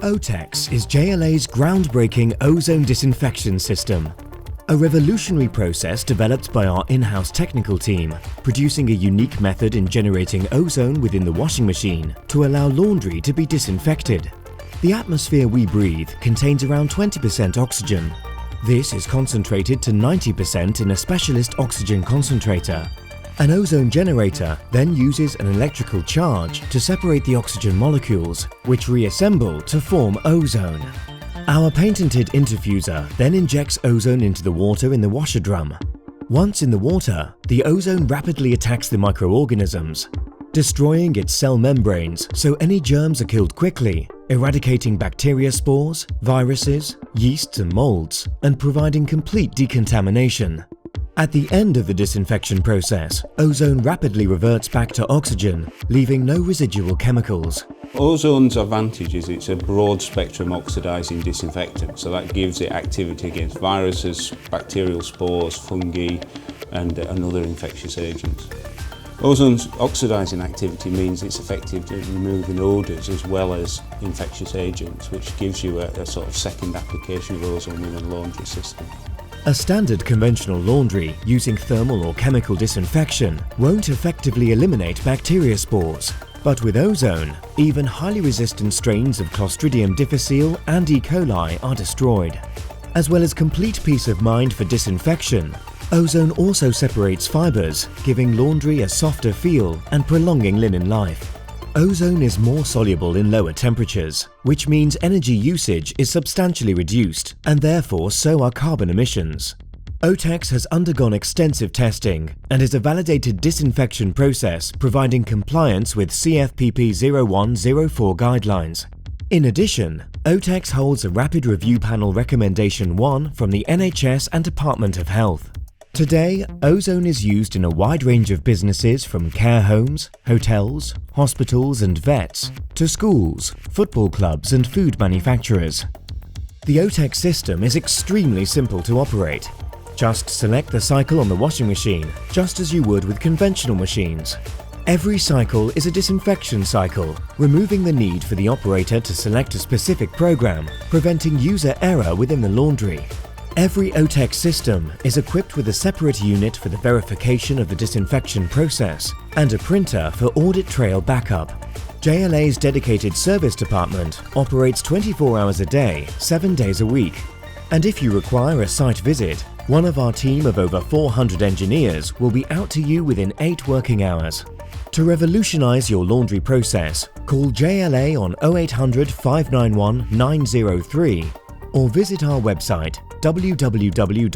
OTEX is JLA's groundbreaking ozone disinfection system, a revolutionary process developed by our in-house technical team, producing a unique method in generating ozone within the washing machine to allow laundry to be disinfected. The atmosphere we breathe contains around 20% oxygen. This is concentrated to 90% in a specialist oxygen concentrator. An ozone generator then uses an electrical charge to separate the oxygen molecules, which reassemble to form ozone. Our patented interfuser then injects ozone into the water in the washer drum. Once in the water, the ozone rapidly attacks the microorganisms, destroying its cell membranes so any germs are killed quickly, eradicating bacteria spores, viruses, yeasts and molds, and providing complete decontamination. At the end of the disinfection process, ozone rapidly reverts back to oxygen, leaving no residual chemicals. Ozone's advantage is it's a broad spectrum oxidising disinfectant, so that gives it activity against viruses, bacterial spores, fungi and other infectious agents. Ozone's oxidising activity means it's effective at removing odours as well as infectious agents, which gives you a sort of second application of ozone in a laundry system. A standard conventional laundry using thermal or chemical disinfection won't effectively eliminate bacteria spores. But with ozone, even highly resistant strains of Clostridium difficile and E. coli are destroyed. As well as complete peace of mind for disinfection, ozone also separates fibres, giving laundry a softer feel and prolonging linen life. Ozone is more soluble in lower temperatures, which means energy usage is substantially reduced, and therefore so are carbon emissions. OTEX has undergone extensive testing and is a validated disinfection process providing compliance with CFPP 0104 guidelines. In addition, OTEX holds a Rapid Review Panel Recommendation 1 from the NHS and Department of Health. Today, ozone is used in a wide range of businesses from care homes, hotels, hospitals and vets, to schools, football clubs and food manufacturers. The OTEX system is extremely simple to operate. Just select the cycle on the washing machine, just as you would with conventional machines. Every cycle is a disinfection cycle, removing the need for the operator to select a specific program, preventing user error within the laundry. Every OTEX system is equipped with a separate unit for the verification of the disinfection process and a printer for audit trail backup. JLA's dedicated service department operates 24 hours a day, 7 days a week. And if you require a site visit, one of our team of over 400 engineers will be out to you within 8 working hours. To revolutionize your laundry process, call JLA on 0800 591 903 or visit our website www.jla.com.